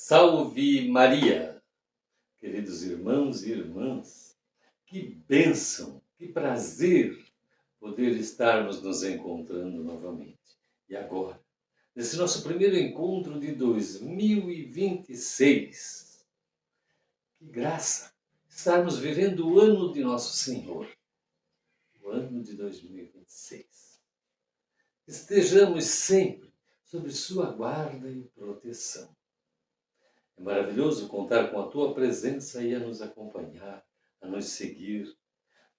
Salve Maria, queridos irmãos e irmãs, que bênção, que prazer poder estarmos nos encontrando novamente. E agora, nesse nosso primeiro encontro de 2026, que graça estarmos vivendo o ano de nosso Senhor, o ano de 2026. Estejamos sempre sob sua guarda e proteção. É maravilhoso contar com a tua presença e a nos acompanhar, a nos seguir.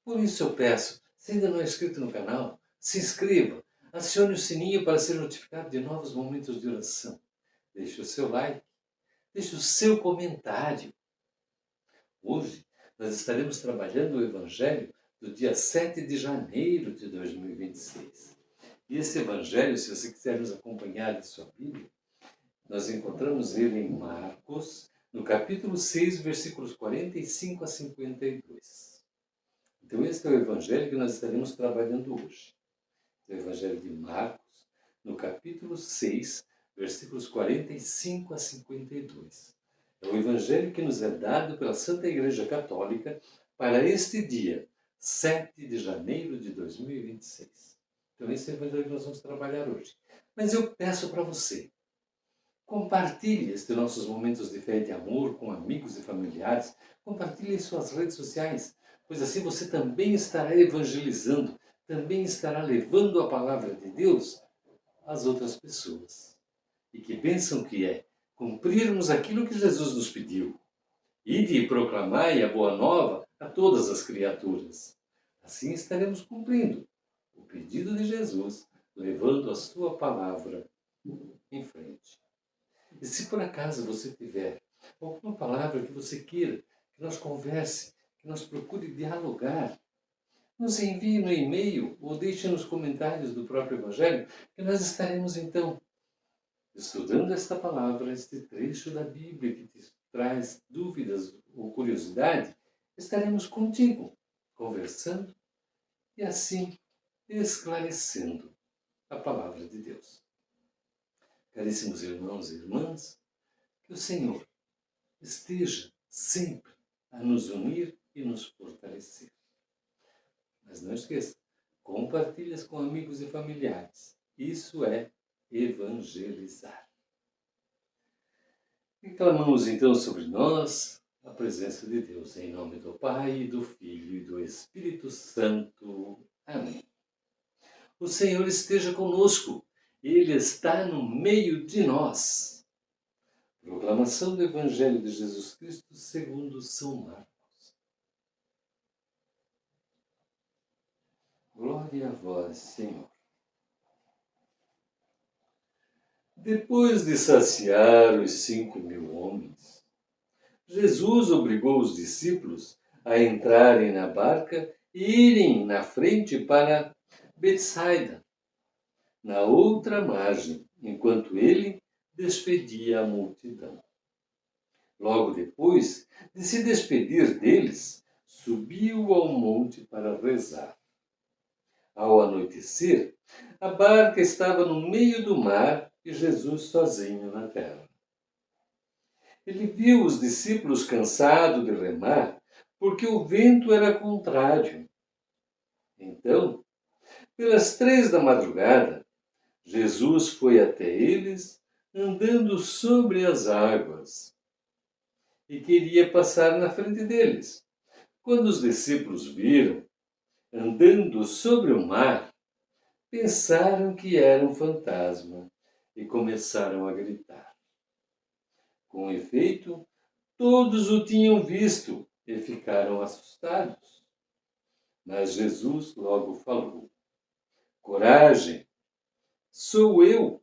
Por isso eu peço, se ainda não é inscrito no canal, se inscreva, acione o sininho para ser notificado de novos momentos de oração. Deixe o seu like, deixe o seu comentário. Hoje nós estaremos trabalhando o Evangelho do dia 7 de janeiro de 2026. E esse Evangelho, se você quiser nos acompanhar em sua Bíblia, nós encontramos ele em Marcos, no capítulo 6, versículos 45 a 52. Então, este é o evangelho que nós estaremos trabalhando hoje. O evangelho de Marcos, no capítulo 6, versículos 45 a 52. É o evangelho que nos é dado pela Santa Igreja Católica para este dia, 7 de janeiro de 2026. Então, esse é o evangelho que nós vamos trabalhar hoje. Mas eu peço para você, compartilhe estes nossos momentos de fé e de amor com amigos e familiares. Compartilhe em suas redes sociais, pois assim você também estará evangelizando, também estará levando a palavra de Deus às outras pessoas. E que bênção que é cumprirmos aquilo que Jesus nos pediu. Ide e proclamai a boa nova a todas as criaturas. Assim estaremos cumprindo o pedido de Jesus, levando a sua palavra em frente. E se por acaso você tiver alguma palavra que você queira que nós converse, que nós procure dialogar, nos envie no e-mail ou deixe nos comentários do próprio Evangelho, que nós estaremos então estudando esta palavra, este trecho da Bíblia que te traz dúvidas ou curiosidade, estaremos contigo, conversando e assim esclarecendo a palavra de Deus. Caríssimos irmãos e irmãs, que o Senhor esteja sempre a nos unir e nos fortalecer. Mas não esqueça, compartilhe com amigos e familiares. Isso é evangelizar. E clamamos então sobre nós a presença de Deus, em nome do Pai, do Filho e do Espírito Santo. Amém. O Senhor esteja conosco, Ele está no meio de nós. Proclamação do Evangelho de Jesus Cristo segundo São Marcos. Glória a vós, Senhor. Depois de saciar os 5.000 homens, Jesus obrigou os discípulos a entrarem na barca e irem na frente para Betsaida, na outra margem, enquanto ele despedia a multidão. Logo depois de se despedir deles, subiu ao monte para rezar. Ao anoitecer, a barca estava no meio do mar e Jesus sozinho na terra. Ele viu os discípulos cansados de remar, porque o vento era contrário. Então, pelas 3 da madrugada, Jesus foi até eles, andando sobre as águas, e queria passar na frente deles. Quando os discípulos viram, andando sobre o mar, pensaram que era um fantasma e começaram a gritar. Com efeito, todos o tinham visto e ficaram assustados. Mas Jesus logo falou: coragem, sou eu,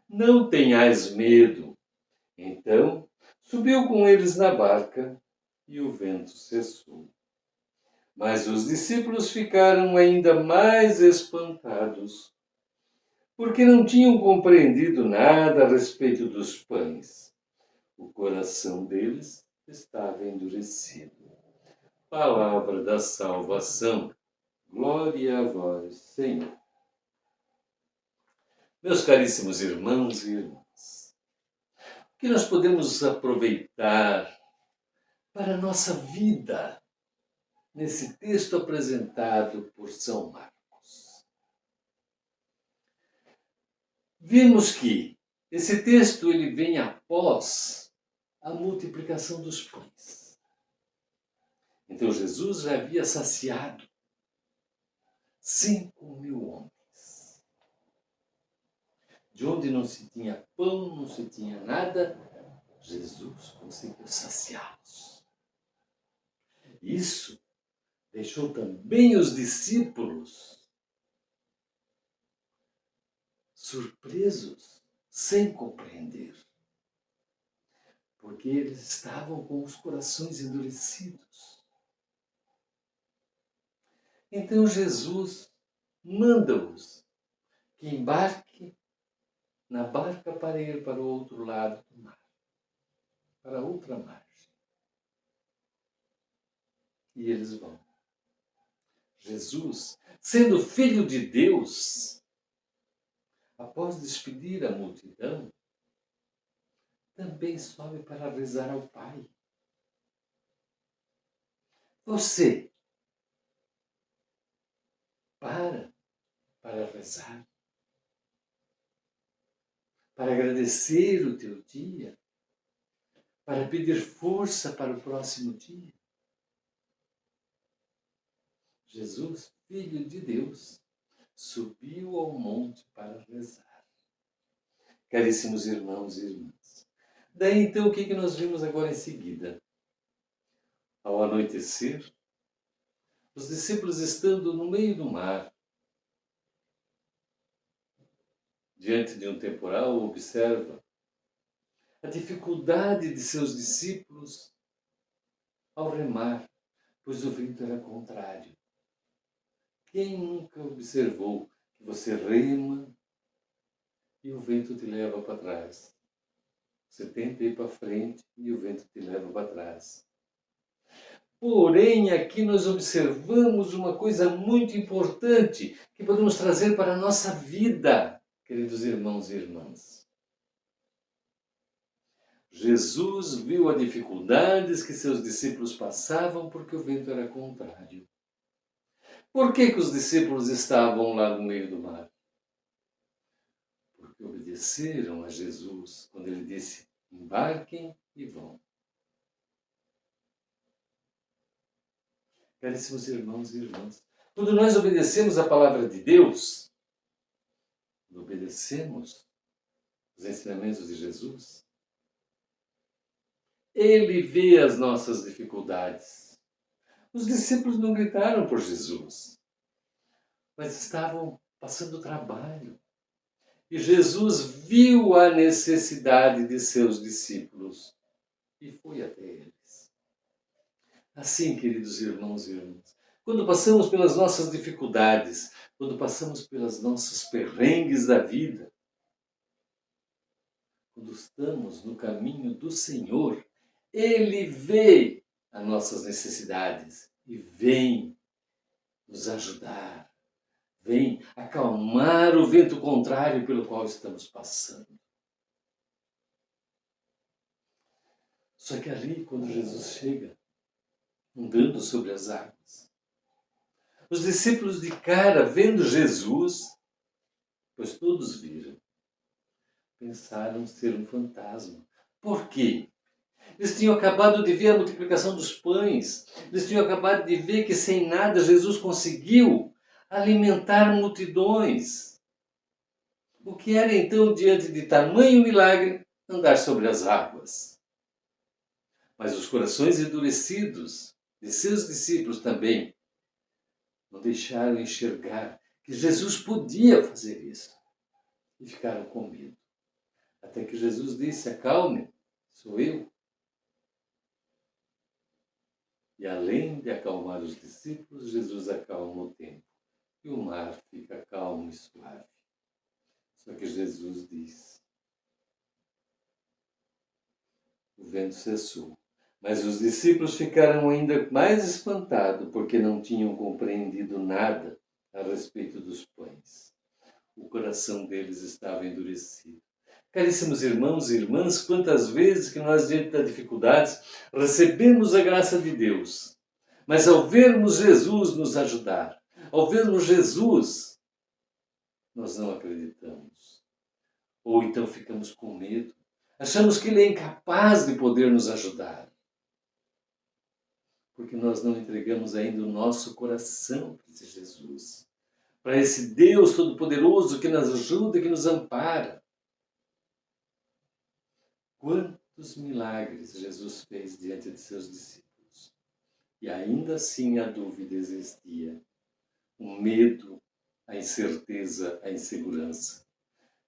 não tenhais medo. Então, subiu com eles na barca e o vento cessou. Mas os discípulos ficaram ainda mais espantados, porque não tinham compreendido nada a respeito dos pães. O coração deles estava endurecido. Palavra da salvação. Glória a vós, Senhor. Meus caríssimos irmãos e irmãs, que nós podemos aproveitar para a nossa vida nesse texto apresentado por São Marcos? Vimos que esse texto ele vem após a multiplicação dos pães. Então Jesus já havia saciado 5.000 homens. De onde não se tinha pão, não se tinha nada, Jesus conseguiu saciá-los. Isso deixou também os discípulos surpresos, sem compreender, porque eles estavam com os corações endurecidos. Então Jesus manda-os que embarquem na barca para ir para o outro lado do mar, para outra margem. E eles vão. Jesus, sendo filho de Deus, após despedir a multidão, também sobe para rezar ao Pai. Você para rezar, para agradecer o teu dia, para pedir força para o próximo dia. Jesus, Filho de Deus, subiu ao monte para rezar. Caríssimos irmãos e irmãs. Daí então o que nós vimos agora em seguida? Ao anoitecer, os discípulos estando no meio do mar, diante de um temporal, observa a dificuldade de seus discípulos ao remar, pois o vento era contrário. Quem nunca observou que você rema e o vento te leva para trás? Você tenta ir para frente e o vento te leva para trás. Porém, aqui nós observamos uma coisa muito importante que podemos trazer para a nossa vida, queridos irmãos e irmãs. Jesus viu as dificuldades que seus discípulos passavam porque o vento era contrário. Por que os discípulos estavam lá no meio do mar? Porque obedeceram a Jesus quando ele disse: embarquem e vão. Caríssimos irmãos e irmãs, quando nós obedecemos a palavra de Deus, quando obedecemos os ensinamentos de Jesus, Ele vê as nossas dificuldades. Os discípulos não gritaram por Jesus, mas estavam passando trabalho. E Jesus viu a necessidade de seus discípulos e foi até eles. Assim, queridos irmãos e irmãs, quando passamos pelas nossas dificuldades, quando passamos pelas nossas perrengues da vida, quando estamos no caminho do Senhor, Ele vê as nossas necessidades e vem nos ajudar, vem acalmar o vento contrário pelo qual estamos passando. Só que ali, quando Jesus chega, andando sobre as águas, os discípulos de cara, vendo Jesus, pois todos viram, pensaram ser um fantasma. Por quê? Eles tinham acabado de ver a multiplicação dos pães. Eles tinham acabado de ver que sem nada Jesus conseguiu alimentar multidões. O que era então, diante de tamanho milagre, andar sobre as águas? Mas os corações endurecidos de seus discípulos também não deixaram enxergar que Jesus podia fazer isso. E ficaram com medo. Até que Jesus disse: acalme, sou eu. E além de acalmar os discípulos, Jesus acalma o tempo. E o mar fica calmo e suave. Só que Jesus diz: o vento cessou. Mas os discípulos ficaram ainda mais espantados, porque não tinham compreendido nada a respeito dos pães. O coração deles estava endurecido. Caríssimos irmãos e irmãs, quantas vezes que nós, diante das dificuldades, recebemos a graça de Deus, mas ao vermos Jesus nos ajudar, ao vermos Jesus, nós não acreditamos. Ou então ficamos com medo. Achamos que Ele é incapaz de poder nos ajudar. Porque nós não entregamos ainda o nosso coração para esse Jesus. Para esse Deus Todo-Poderoso que nos ajuda, que nos ampara. Quantos milagres Jesus fez diante de seus discípulos. E ainda assim a dúvida existia. O medo, a incerteza, a insegurança.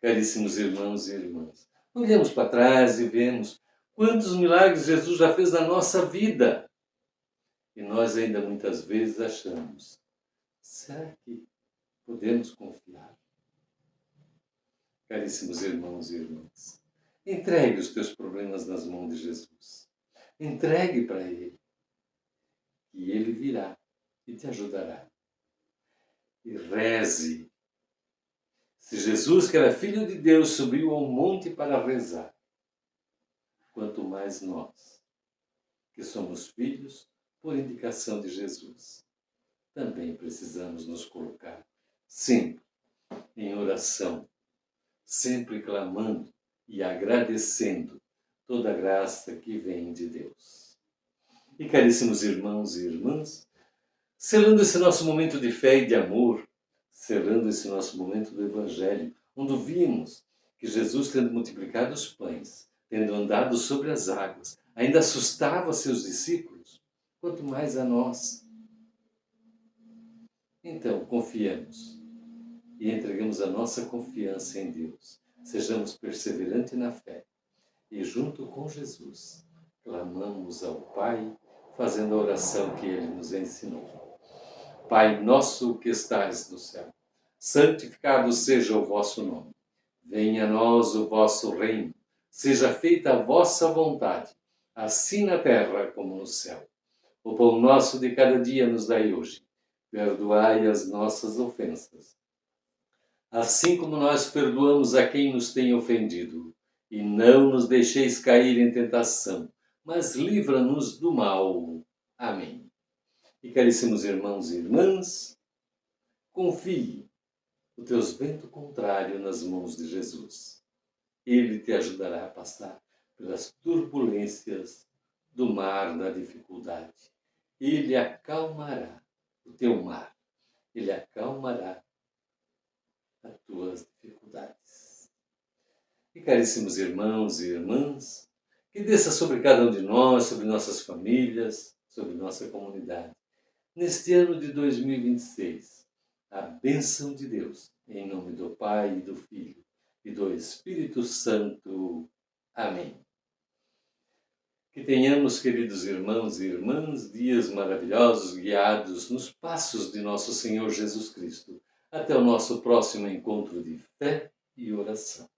Caríssimos irmãos e irmãs, olhamos para trás e vemos quantos milagres Jesus já fez na nossa vida. E nós ainda muitas vezes achamos, será que podemos confiar? Caríssimos irmãos e irmãs, entregue os teus problemas nas mãos de Jesus. Entregue para Ele. E Ele virá e te ajudará. E reze. Se Jesus, que era Filho de Deus, subiu ao monte para rezar, quanto mais nós, que somos filhos por indicação de Jesus, também precisamos nos colocar sempre em oração, sempre clamando e agradecendo toda a graça que vem de Deus. E caríssimos irmãos e irmãs, selando esse nosso momento de fé e de amor, selando esse nosso momento do Evangelho, onde vimos que Jesus, tendo multiplicado os pães, tendo andado sobre as águas, ainda assustava seus discípulos, quanto mais a nós. Então, confiemos e entregamos a nossa confiança em Deus. Sejamos perseverantes na fé e, junto com Jesus, clamamos ao Pai, fazendo a oração que Ele nos ensinou. Pai nosso que estais no céu, santificado seja o vosso nome. Venha a nós o vosso reino. Seja feita a vossa vontade, assim na terra como no céu. O pão nosso de cada dia nos dai hoje. Perdoai as nossas ofensas, assim como nós perdoamos a quem nos tem ofendido. E não nos deixeis cair em tentação, mas livra-nos do mal. Amém. E caríssimos irmãos e irmãs, confie o teu vento contrário nas mãos de Jesus. Ele te ajudará a passar pelas turbulências do mar da dificuldade. Ele acalmará o teu mar. Ele acalmará as tuas dificuldades. E caríssimos irmãos e irmãs, que desça sobre cada um de nós, sobre nossas famílias, sobre nossa comunidade, neste ano de 2026, a bênção de Deus, em nome do Pai, e do Filho e do Espírito Santo. Amém. Que tenhamos, queridos irmãos e irmãs, dias maravilhosos guiados nos passos de nosso Senhor Jesus Cristo. Até o nosso próximo encontro de fé e oração.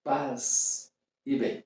Paz e bem.